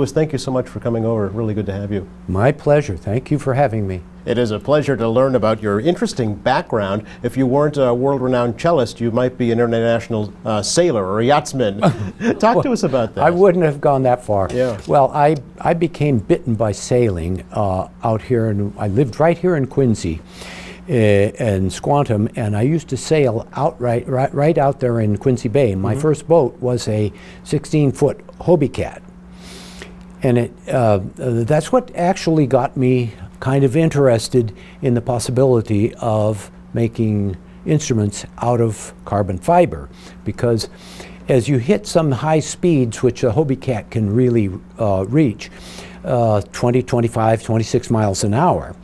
Louis, thank you so much for coming over. Really good to have you. My pleasure. Thank you for having me. It is a pleasure to learn about your interesting background. If you weren't a world-renowned cellist, you might be an international sailor or a yachtsman. Talk to us about that. I wouldn't have gone that far. Yeah. Well, I became bitten by sailing out here, and I lived right here in Quincy, in Squantum, and I used to sail right out there in Quincy Bay. My first boat was a 16-foot Hobie Cat, and that's what actually got me kind of interested in the possibility of making instruments out of carbon fiber, because as you hit some high speeds, which a Hobie Cat can really reach, 20, 25, 26 miles an hour,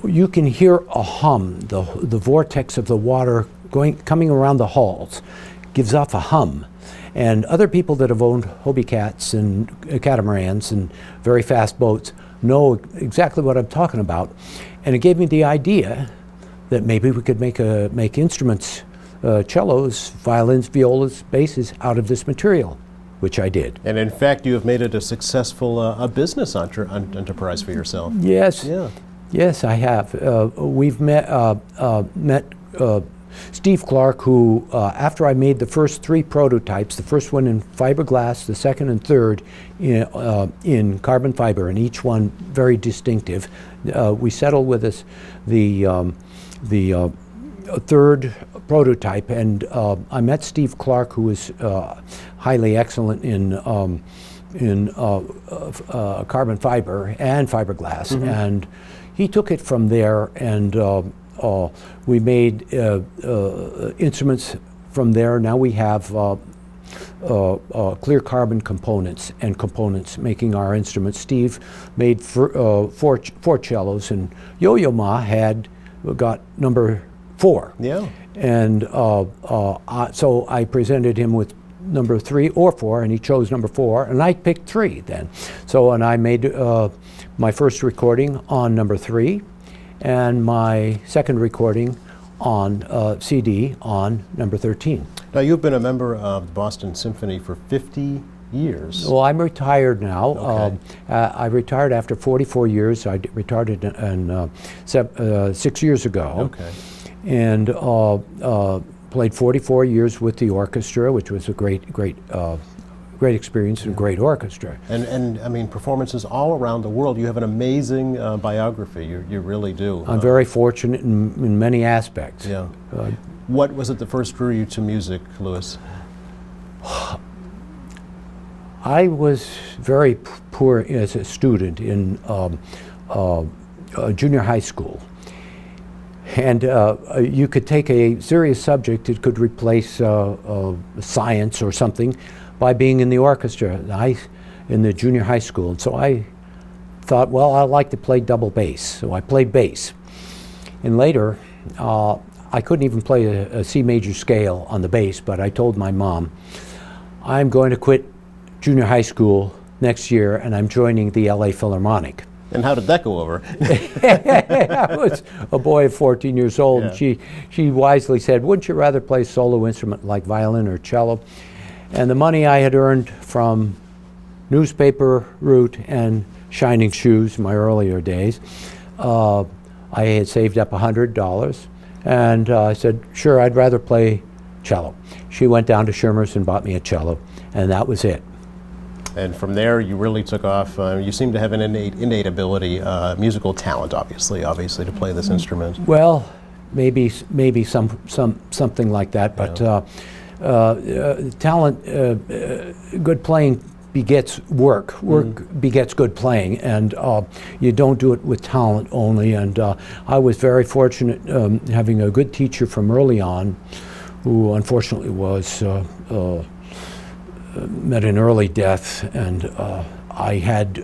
you can hear a hum. The vortex of the water coming around the hulls gives off a hum. And other people that have owned Hobie Cats and catamarans and very fast boats know exactly what I'm talking about. And it gave me the idea that maybe we could make instruments, cellos, violins, violas, basses out of this material, which I did. And in fact, you have made it a successful a business enterprise for yourself. Yes. Yeah. Yes, I have. We've met Steve Clark, who, after I made the first 3 prototypes, the first one in fiberglass, the second and third in carbon fiber, and each one very distinctive, we settled with the third prototype, and I met Steve Clark, who was highly excellent in carbon fiber and fiberglass, and he took it from there, and we made instruments from there. Now we have clear carbon components making our instruments. Steve made four cellos, and Yo-Yo Ma got number 4. Yeah. And so I presented him with number 3 or 4, and he chose number 4, and I picked 3 then. And I made my first recording on number 3, and my second recording on CD on number 13. Now, you've been a member of the Boston Symphony for 50 years. Well, I'm retired now. Okay. I retired after 44 years. I retired 6 years ago. Okay. And played 44 years with the orchestra, which was a great experience and a great orchestra. And I mean, performances all around the world. You have an amazing biography. You really do. I'm very fortunate in many aspects. Yeah. What was it that first drew you to music, Louis? I was very poor as a student in junior high school. And you could take a serious subject, it could replace science or something, by being in the orchestra in the junior high school. And so I thought, well, I like to play double bass. So I played bass. And later, I couldn't even play a C major scale on the bass, but I told my mom, I'm going to quit junior high school next year, and I'm joining the LA Philharmonic. And how did that go over? I was a boy of 14 years old, Yeah. and she wisely said, wouldn't you rather play a solo instrument like violin or cello? And the money I had earned from newspaper route and shining shoes in my earlier days, I had saved up $100, and I said, sure, I'd rather play cello. She went down to Schirmer's and bought me a cello, and that was it. And from there, you really took off. You seem to have an innate ability, musical talent, obviously, to play this instrument. Well, maybe something like that. But talent, good playing begets work. Work begets good playing, and you don't do it with talent only. And I was very fortunate having a good teacher from early on, who unfortunately was. Met an early death, and I had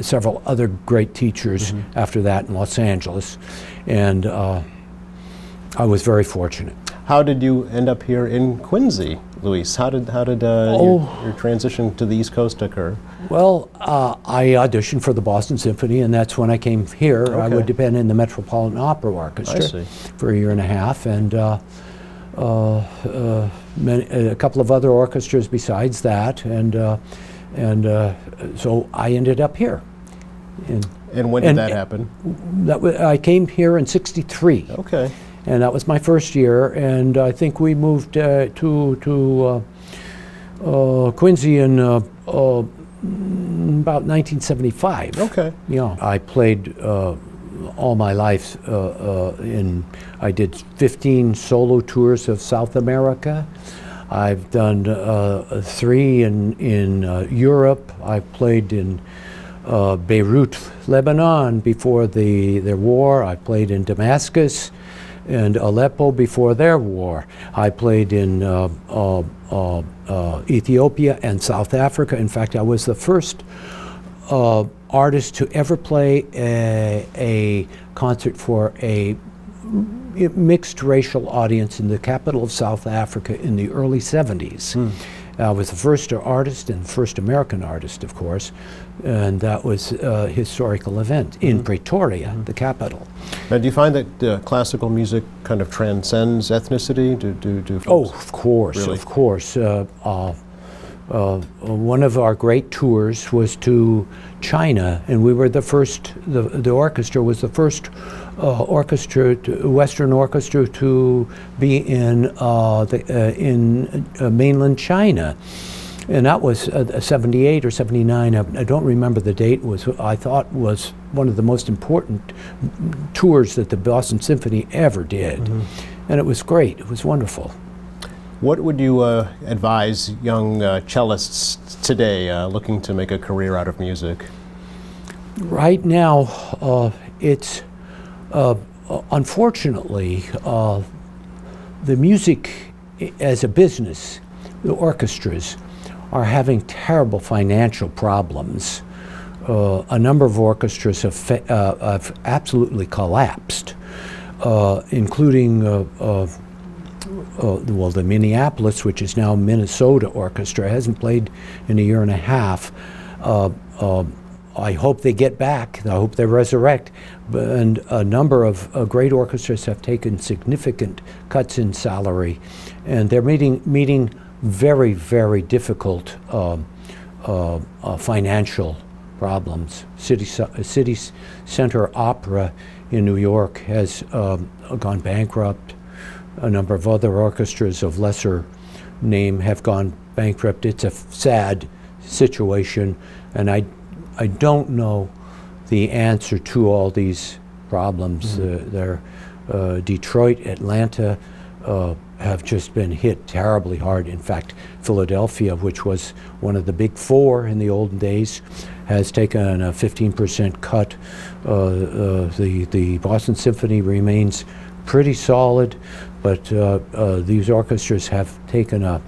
several other great teachers after that in Los Angeles, and I was very fortunate. How did you end up here in Quincy, Luis? How did your transition to the East Coast occur? Well, I auditioned for the Boston Symphony, and that's when I came here. Okay. I would have been in the Metropolitan Opera Orchestra for a year and a half, and a couple of other orchestras besides that, and And so I ended up here. And when did that happen? I came here in '63. Okay. And that was my first year, and I think we moved to Quincy in about 1975. Okay. Yeah, I played all my life I did 15 solo tours of South America. I've done 3 in Europe. I've played in Beirut, Lebanon before their war. I played in Damascus and Aleppo before their war. I played in Ethiopia and South Africa. In fact, I was the first artist to ever play a concert for a mixed racial audience in the capital of South Africa in the early 70s. I was the first artist and first American artist, of course, and that was a historical event in Pretoria, the capital. Now, do you find that classical music kind of transcends ethnicity? Do Oh, folks- of course, Really? of course. One of our great tours was to China, and we were the first. The orchestra was the first Western orchestra to be in mainland China, and that was 78 or 79. I don't remember the date. I thought was one of the most important tours that the Boston Symphony ever did, and it was great. It was wonderful. What would you advise young cellists today looking to make a career out of music? Right now, it's unfortunately the music as a business, the orchestras are having terrible financial problems. A number of orchestras have absolutely collapsed, including the Minneapolis, which is now Minnesota Orchestra, hasn't played in a year and a half. I hope they get back. I hope they resurrect. And a number of great orchestras have taken significant cuts in salary, and they're meeting very, very difficult financial problems. City Center Opera in New York has gone bankrupt. A number of other orchestras of lesser name have gone bankrupt. It's a sad situation, and I don't know the answer to all these problems. Detroit, Atlanta have just been hit terribly hard. In fact, Philadelphia, which was one of the big 4 in the olden days, has taken a 15% cut. The Boston Symphony remains pretty solid, but these orchestras have taken a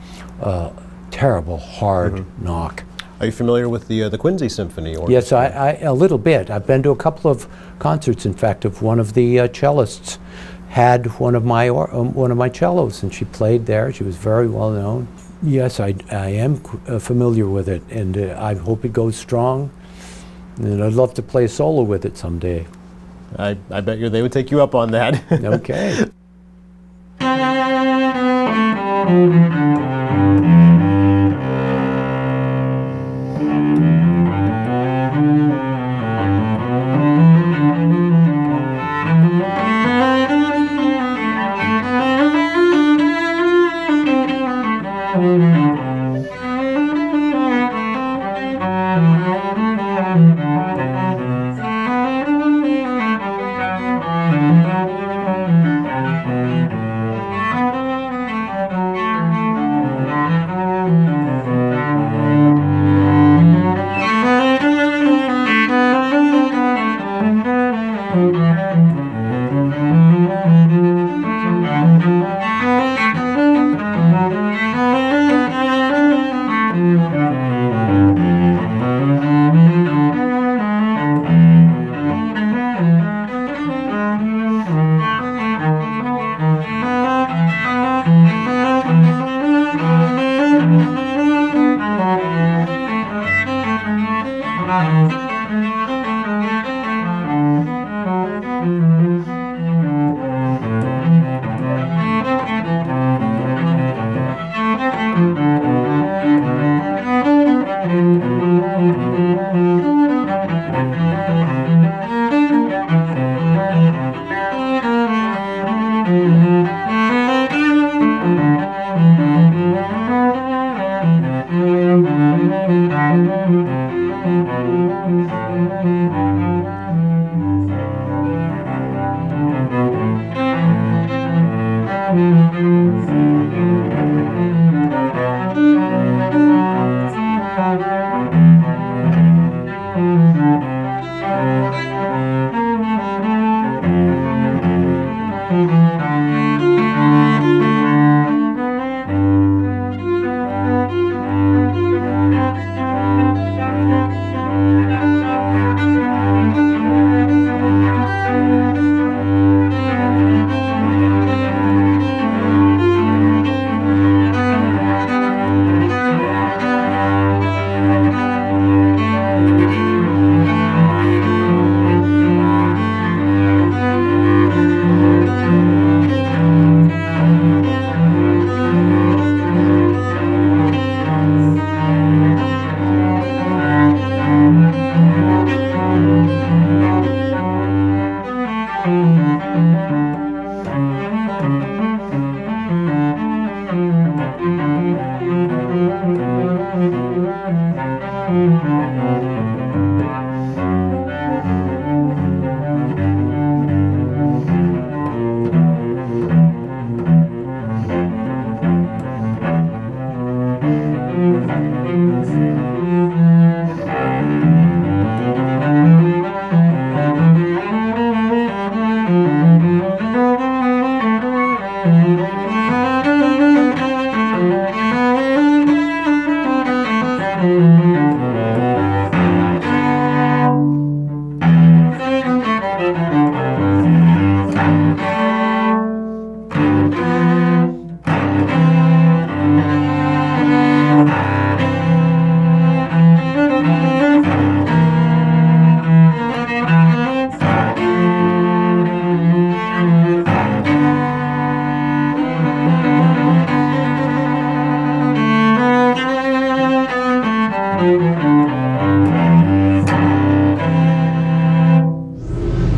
terrible, hard knock. Are you familiar with the Quincy Symphony Orchestra? Yes, I a little bit. I've been to a couple of concerts, in fact, of one of the cellists had one of my cellos, and she played there. She was very well known. Yes, I am familiar with it, and I hope it goes strong. And I'd love to play a solo with it someday. I bet you they would take you up on that. Okay.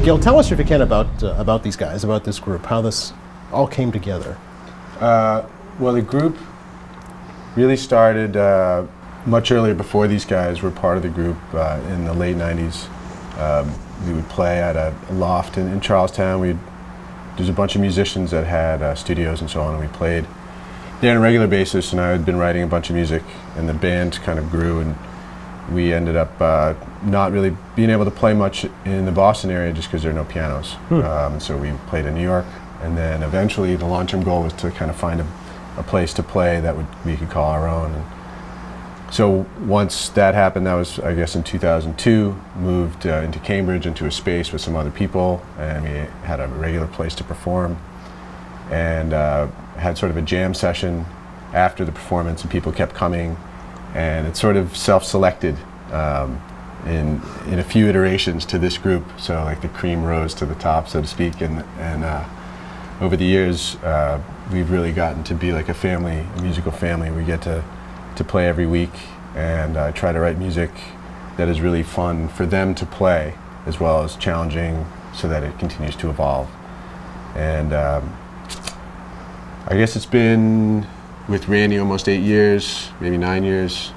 Gil, tell us if you can about these guys, about this group, how this all came together. Well, the group really started much earlier, before these guys were part of the group, in the late 90s. We would play at a loft in Charlestown. There's a bunch of musicians that had studios and so on, and we played there on a regular basis, and I had been writing a bunch of music, and the band kind of grew, and we ended up not really being able to play much in the Boston area just because there are no pianos. So we played in New York, and then eventually the long-term goal was to kind of find a place to play that we could call our own. And so once that happened, that was, I guess, in 2002, moved into Cambridge into a space with some other people, and we had a regular place to perform, and had sort of a jam session after the performance, and people kept coming, and it sort of self-selected in a few iterations to this group. So like the cream rose to the top, so to speak, and over the years we've really gotten to be like a musical family. We get to play every week, and I try to write music that is really fun for them to play, as well as challenging, so that it continues to evolve. And I guess it's been with Randy almost 8 years, maybe 9 years,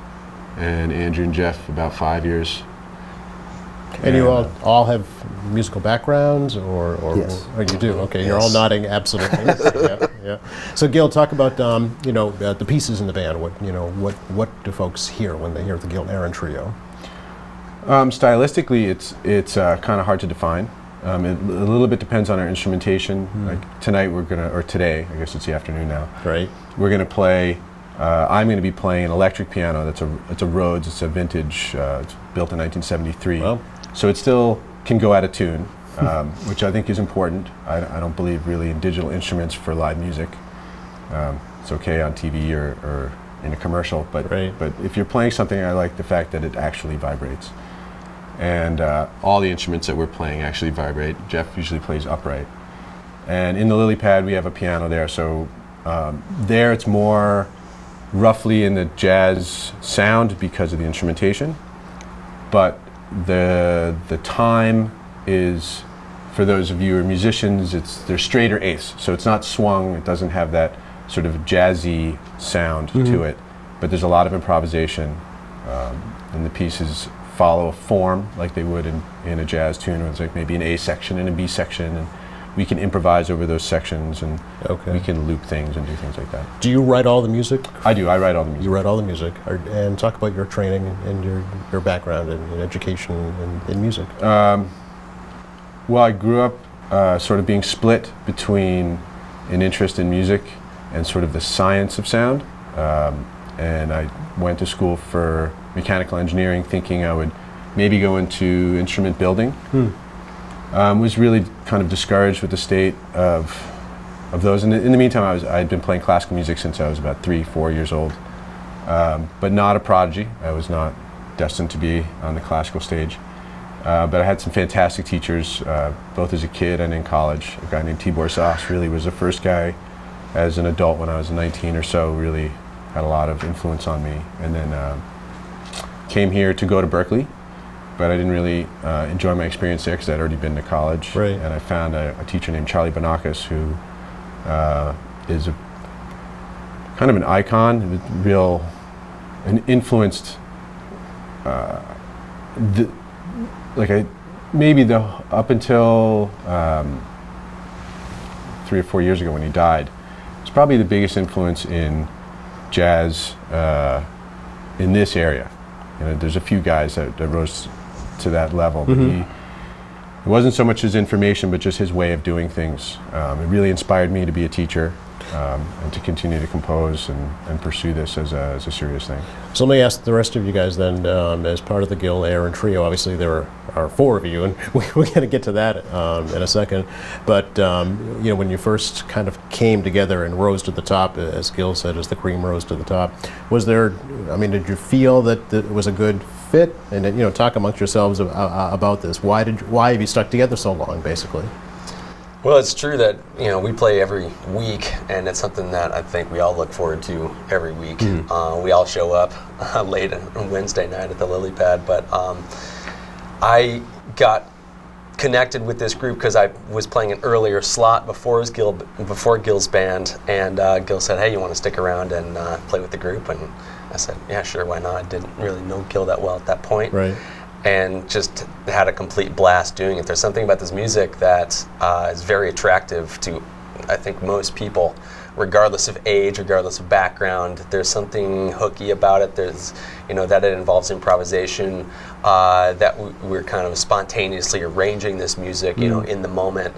and Andrew and Jeff about 5 years. And you all have musical backgrounds, or Yes. or you do? Okay, Yes. you're all nodding absolutely. Yeah. So Gil, talk about the pieces in the band. What do folks hear when they hear the Gil Aaron Trio? Stylistically, it's kind of hard to define. It a little bit depends on our instrumentation. Like tonight today, I guess it's the afternoon now. Right. We're gonna play. I'm going to be playing an electric piano. It's a Rhodes. It's a vintage. It's built in 1973. Well. So it still can go out of tune, which I think is important. I don't believe really in digital instruments for live music. It's okay on TV or in a commercial, but Right. but if you're playing something, I like the fact that it actually vibrates. And all the instruments that we're playing actually vibrate. Jeff usually plays upright. And in the lily pad, we have a piano there. So there it's more roughly in the jazz sound because of the instrumentation, but the time is, for those of you who are musicians, they're straighter eighths, so it's not swung, it doesn't have that sort of jazzy sound to it, but there's a lot of improvisation, and the pieces follow a form like they would in a jazz tune, where it's like maybe an A section and a B section, and we can improvise over those sections, and Okay. we can loop things and do things like that. Do you write all the music? I do. I write all the music. You write all the music, and talk about your training and your background in education in music. Well, I grew up sort of being split between an interest in music and sort of the science of sound. And I went to school for mechanical engineering, thinking I would maybe go into instrument building. Was really kind of discouraged with the state of those. And in the meantime, I'd been playing classical music since I was about 3-4 years old, but not a prodigy. I was not destined to be on the classical stage. But I had some fantastic teachers, both as a kid and in college. A guy named Tibor Sauce really was the first guy as an adult when I was 19 or so, really had a lot of influence on me. And then came here to go to Berkeley but I didn't really enjoy my experience there because I'd already been to college. Right. And I found a teacher named Charlie Bonakis who is a kind of an icon, and influenced up until 3 or 4 years ago when he died. It's probably the biggest influence in jazz in this area. You know, there's a few guys that rose to that level, but it wasn't so much his information, but just his way of doing things. It really inspired me to be a teacher and to continue to compose and pursue this as a serious thing. So let me ask the rest of you guys then, as part of the Gil Aaron trio, obviously there are 4 of you, and we're going to get to that in a second. But you know, when you first kind of came together and rose to the top, as Gil said, as the cream rose to the top, was there, I mean, did you feel that it was a good fit? And you know, talk amongst yourselves about this. Why have you stuck together so long, basically? Well, it's true that, you know, we play every week, and it's something that I think we all look forward to every week. We all show up late on Wednesday night at the Lily Pad, but I got connected with this group because I was playing an earlier slot before Gil's band, and Gil said, "Hey, you want to stick around and play with the group?" And I said, "Yeah, sure, why not?" I didn't really know Gil that well at that point. Right. And just had a complete blast doing it. There's something about this music that is very attractive to, I think, most people, regardless of age, regardless of background. There's something hooky about it. There's, you know, that it involves improvisation, that we're kind of spontaneously arranging this music, you know, in the moment.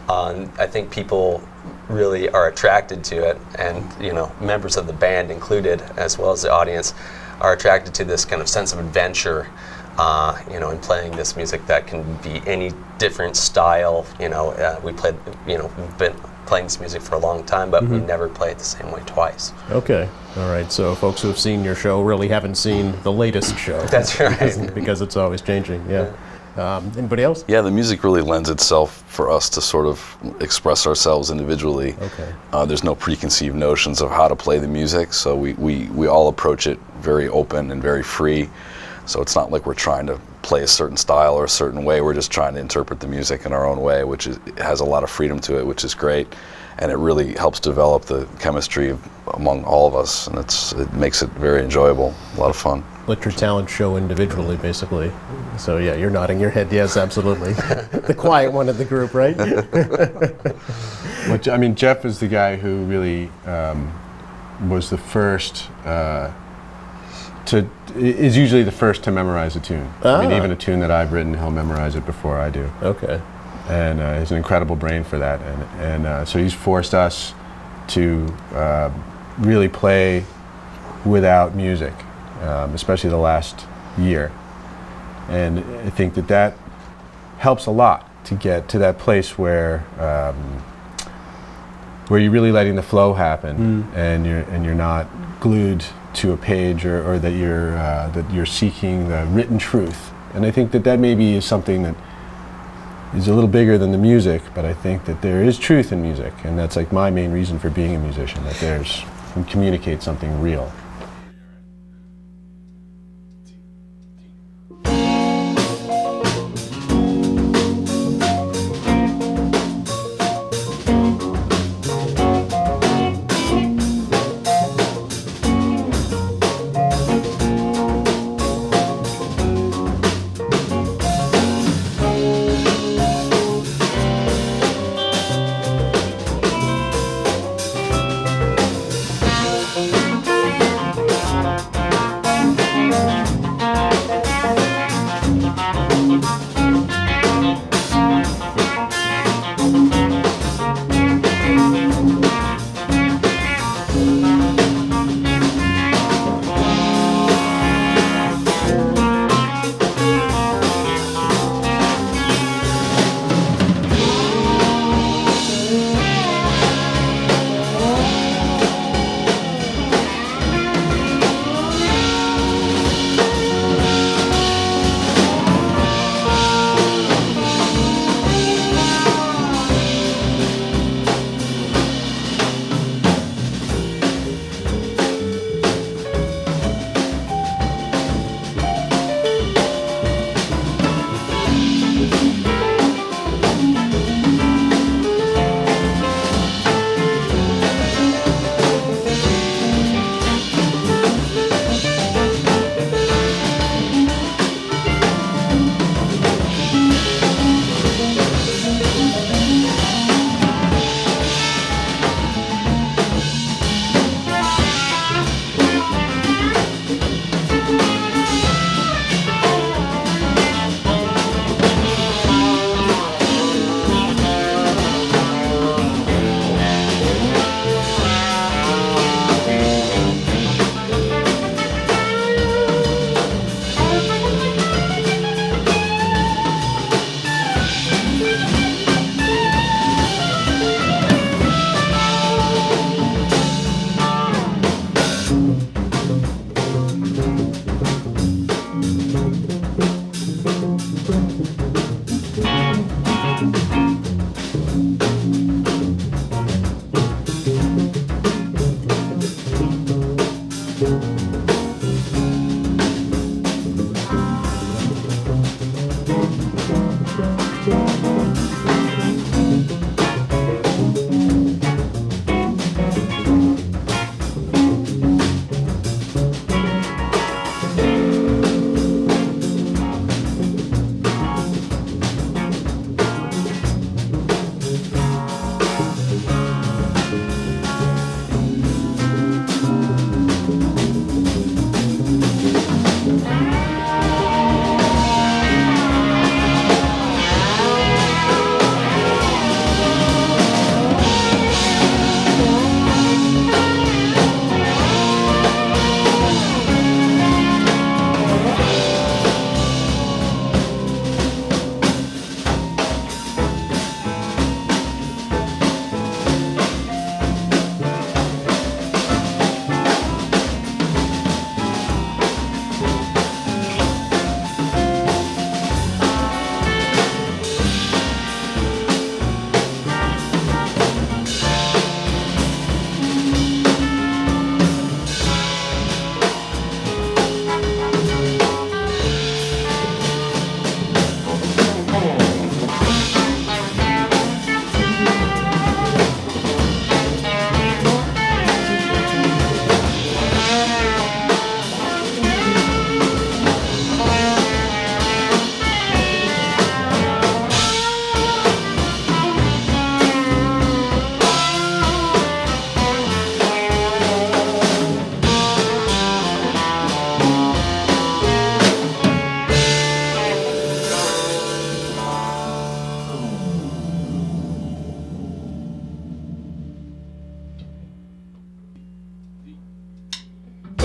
I think people really are attracted to it, and, you know, members of the band included, as well as the audience, are attracted to this kind of sense of adventure. You know, in playing this music that can be any different style. You know, we've been playing this music for a long time, but we never play it the same way twice. Okay, all right. So folks who have seen your show really haven't seen the latest show. That's right. because it's always changing. Yeah. Anybody else? Yeah, the music really lends itself for us to sort of express ourselves individually. Okay. There's no preconceived notions of how to play the music, so we all approach it very open and very free. So it's not like we're trying to play a certain style or a certain way. We're just trying to interpret the music in our own way, which has a lot of freedom to it, which is great. And it really helps develop the chemistry among all of us, and it makes it very enjoyable, a lot of fun. Let your talent show individually, basically. So yeah, you're nodding your head. Yes, absolutely. The quiet one of the group, right? I mean, Jeff is the guy who really was the first is usually the first to memorize a tune. I mean, even a tune that I've written, he'll memorize it before I do. Okay. And he has an incredible brain for that. And so he's forced us to really play without music, especially the last year. And I think that helps a lot to get to that place where you're really letting the flow happen, and you're not glued to a page, or that you're seeking the written truth. And I think that maybe is something that is a little bigger than the music, but I think that there is truth in music, and that's like my main reason for being a musician, that we communicate something real.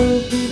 Thank you.